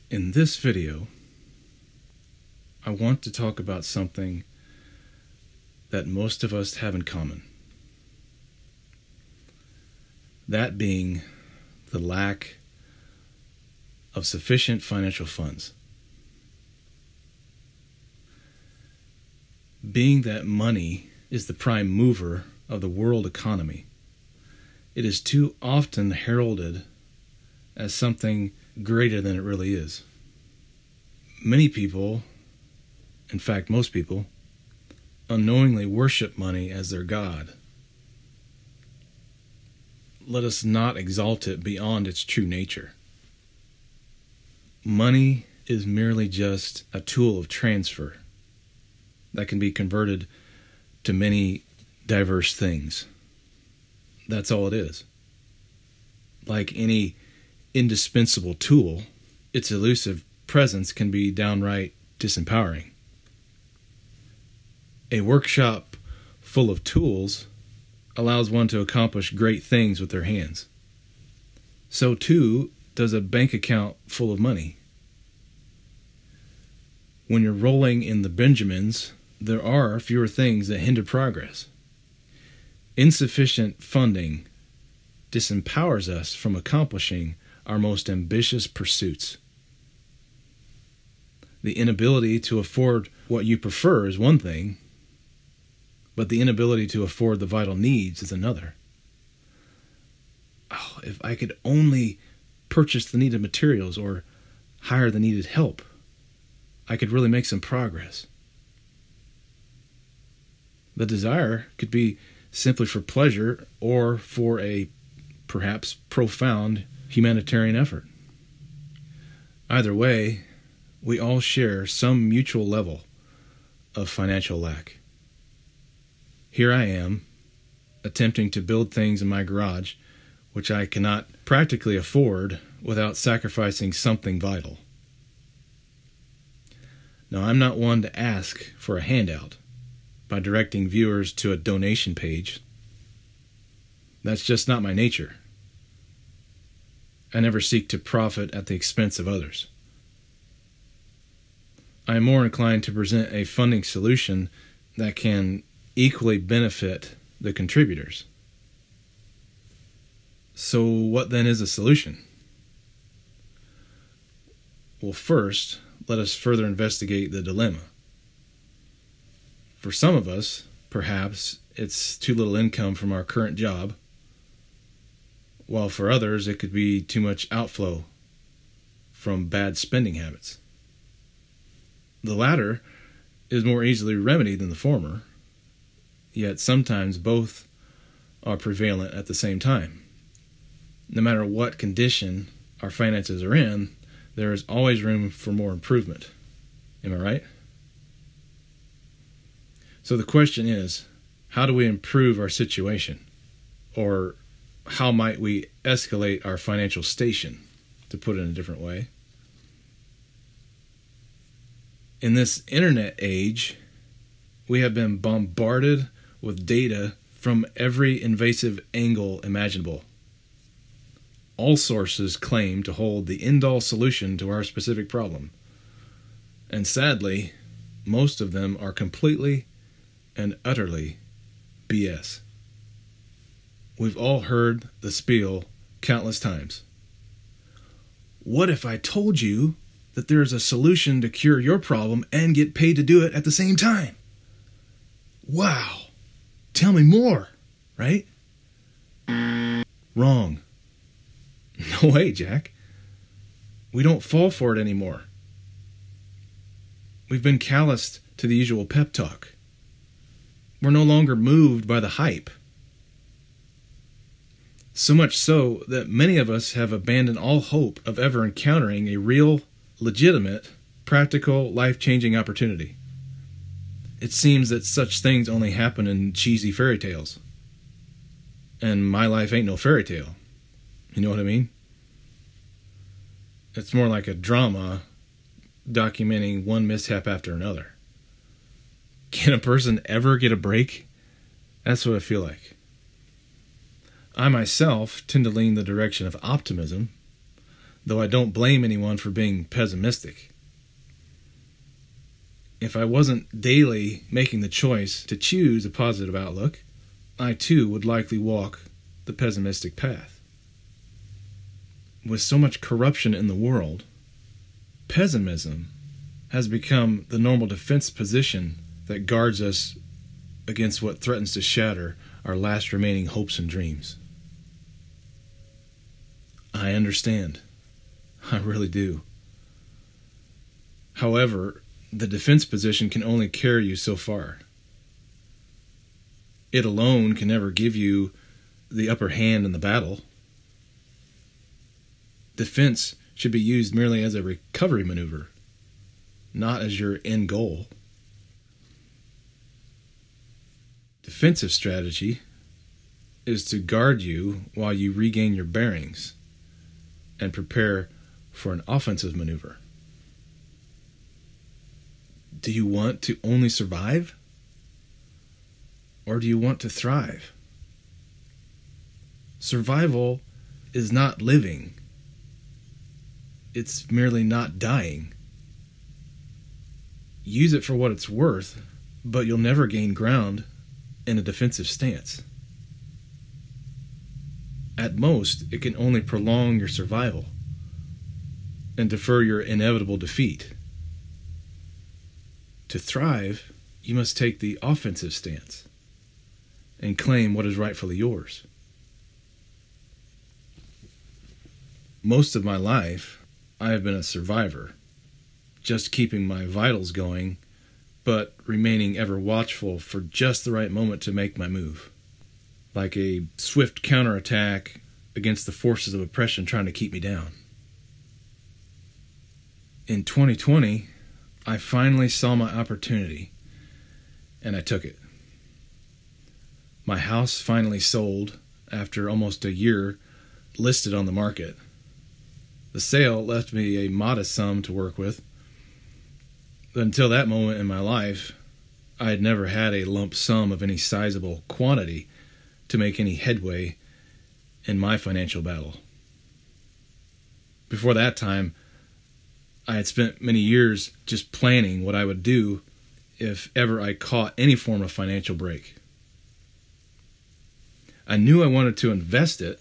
In this video, I want to talk about something that most of us have in common. That being the lack of sufficient financial funds. Being that money is the prime mover of the world economy, it is too often heralded as something greater than it really is. Many people, in fact most people, unknowingly worship money as their god. Let us not exalt it beyond its true nature. Money is merely just a tool of transfer that can be converted to many diverse things. That's all it is. Like any indispensable tool, its elusive presence can be downright disempowering. A workshop full of tools allows one to accomplish great things with their hands. So too does a bank account full of money. When you're rolling in the Benjamins, there are fewer things that hinder progress. Insufficient funding disempowers us from accomplishing our most ambitious pursuits. The inability to afford what you prefer is one thing, but the inability to afford the vital needs is another. Oh, if I could only purchase the needed materials or hire the needed help, I could really make some progress. The desire could be simply for pleasure or for a perhaps profound humanitarian effort. Either way, we all share some mutual level of financial lack. Here I am, attempting to build things in my garage which I cannot practically afford without sacrificing something vital. Now, I'm not one to ask for a handout by directing viewers to a donation page. That's just not my nature. I never seek to profit at the expense of others. I am more inclined to present a funding solution that can equally benefit the contributors. So what then is a solution? Well, first, let us further investigate the dilemma. For some of us, perhaps, it's too little income from our current job, while for others it could be too much outflow from bad spending habits. The latter is more easily remedied than the former, yet sometimes both are prevalent at the same time. No matter what condition our finances are in, there is always room for more improvement. Am I right? So the question is, how do we improve our situation? Or how might we escalate our financial station, to put it in a different way? In this internet age, we have been bombarded with data from every invasive angle imaginable. All sources claim to hold the end-all solution to our specific problem. And sadly, most of them are completely and utterly BS. We've all heard the spiel countless times. What if I told you that there's a solution to cure your problem and get paid to do it at the same time? Wow. Tell me more, right? Wrong. No way, Jack. We don't fall for it anymore. We've been calloused to the usual pep talk. We're no longer moved by the hype. So much so that many of us have abandoned all hope of ever encountering a real, legitimate, practical, life-changing opportunity. It seems that such things only happen in cheesy fairy tales. And my life ain't no fairy tale. You know what I mean? It's more like a drama documenting one mishap after another. Can a person ever get a break? That's what I feel like. I myself tend to lean the direction of optimism, though I don't blame anyone for being pessimistic. If I wasn't daily making the choice to choose a positive outlook, I too would likely walk the pessimistic path. With so much corruption in the world, pessimism has become the normal defense position that guards us against what threatens to shatter our last remaining hopes and dreams. I understand. I really do. However, the defense position can only carry you so far. It alone can never give you the upper hand in the battle. Defense should be used merely as a recovery maneuver, not as your end goal. Defensive strategy is to guard you while you regain your bearings and prepare for an offensive maneuver. Do you want to only survive? Or do you want to thrive? Survival is not living. It's merely not dying. Use it for what it's worth, but you'll never gain ground in a defensive stance. At most, it can only prolong your survival and defer your inevitable defeat. To thrive, you must take the offensive stance and claim what is rightfully yours. Most of my life, I have been a survivor, just keeping my vitals going, but remaining ever watchful for just the right moment to make my move, like a swift counterattack against the forces of oppression trying to keep me down. In 2020, I finally saw my opportunity, and I took it. My house finally sold after almost a year listed on the market. The sale left me a modest sum to work with. But until that moment in my life, I had never had a lump sum of any sizable quantity to make any headway in my financial battle. Before that time, I had spent many years just planning what I would do if ever I caught any form of financial break. I knew I wanted to invest it,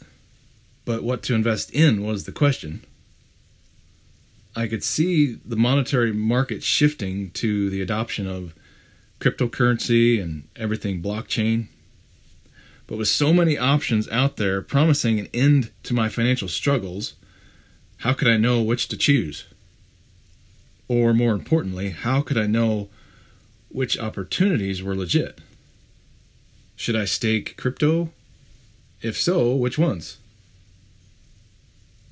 but what to invest in was the question. I could see the monetary market shifting to the adoption of cryptocurrency and everything blockchain. But with so many options out there promising an end to my financial struggles, how could I know which to choose? Or more importantly, how could I know which opportunities were legit? Should I stake crypto? If so, which ones?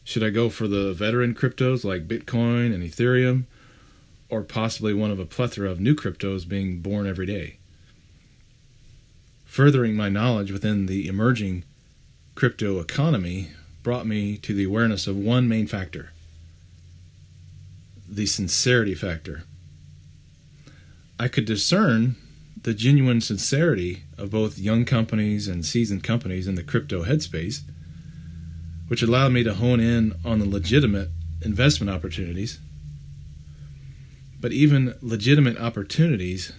Should I go for the veteran cryptos like Bitcoin and Ethereum, or possibly one of a plethora of new cryptos being born every day? Furthering my knowledge within the emerging crypto economy brought me to the awareness of one main factor: the sincerity factor. I could discern the genuine sincerity of both young companies and seasoned companies in the crypto headspace, which allowed me to hone in on the legitimate investment opportunities. But even legitimate opportunities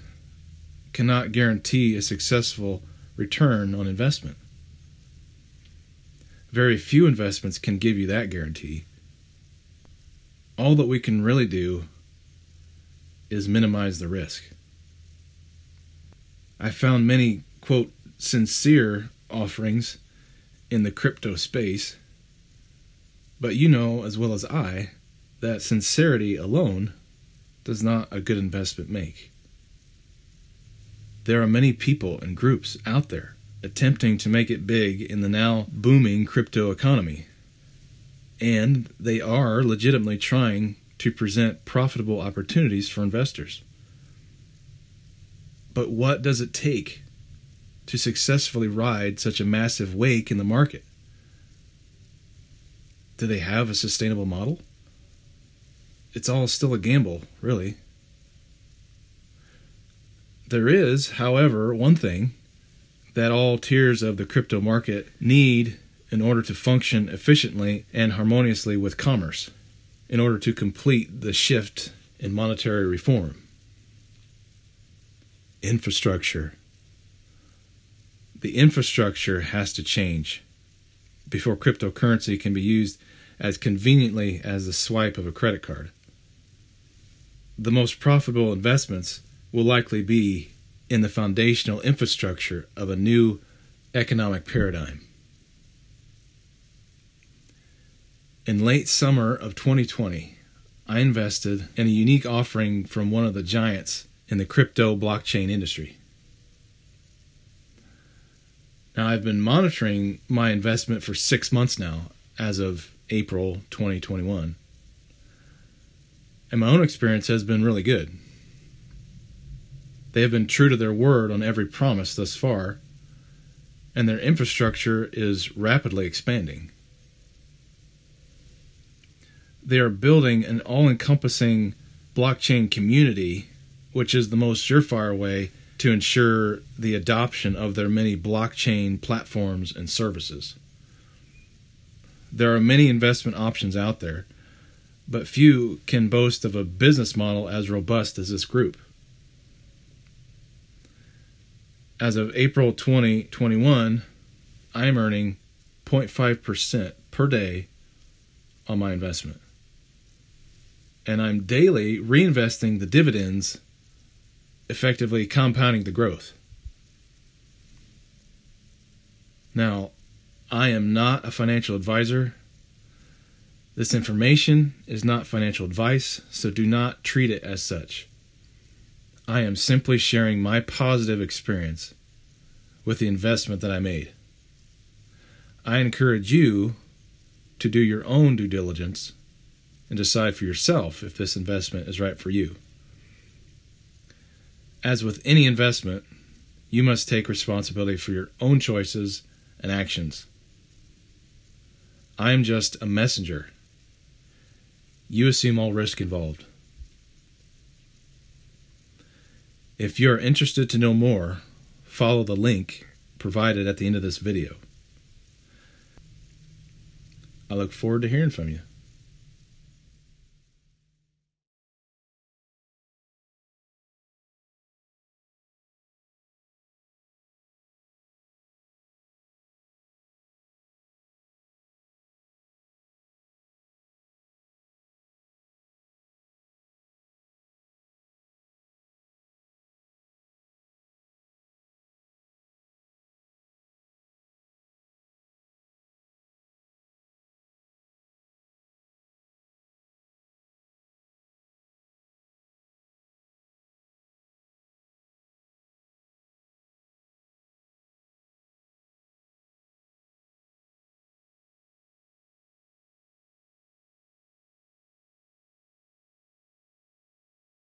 cannot guarantee a successful return on investment. Very few investments can give you that guarantee. All that we can really do is minimize the risk. I found many, quote, sincere offerings in the crypto space, but you know as well as I that sincerity alone does not a good investment make. There are many people and groups out there attempting to make it big in the now booming crypto economy, and they are legitimately trying to present profitable opportunities for investors. But what does it take to successfully ride such a massive wake in the market? Do they have a sustainable model? It's all still a gamble, really. There is, however, one thing that all tiers of the crypto market need in order to function efficiently and harmoniously with commerce, in order to complete the shift in monetary reform. Infrastructure. The infrastructure has to change before cryptocurrency can be used as conveniently as the swipe of a credit card. The most profitable investments will likely be in the foundational infrastructure of a new economic paradigm. In late summer of 2020, I invested in a unique offering from one of the giants in the crypto blockchain industry. Now, I've been monitoring my investment for 6 months now, as of April 2021. And my own experience has been really good. They have been true to their word on every promise thus far, and their infrastructure is rapidly expanding. They are building an all-encompassing blockchain community, which is the most surefire way to ensure the adoption of their many blockchain platforms and services. There are many investment options out there, but few can boast of a business model as robust as this group. As of April 2021, I am earning 0.5% per day on my investment. And I'm daily reinvesting the dividends, effectively compounding the growth. Now, I am not a financial advisor. This information is not financial advice, so do not treat it as such. I am simply sharing my positive experience with the investment that I made. I encourage you to do your own due diligence and decide for yourself if this investment is right for you. As with any investment, you must take responsibility for your own choices and actions. I am just a messenger. You assume all risk involved. If you are interested to know more, follow the link provided at the end of this video. I look forward to hearing from you.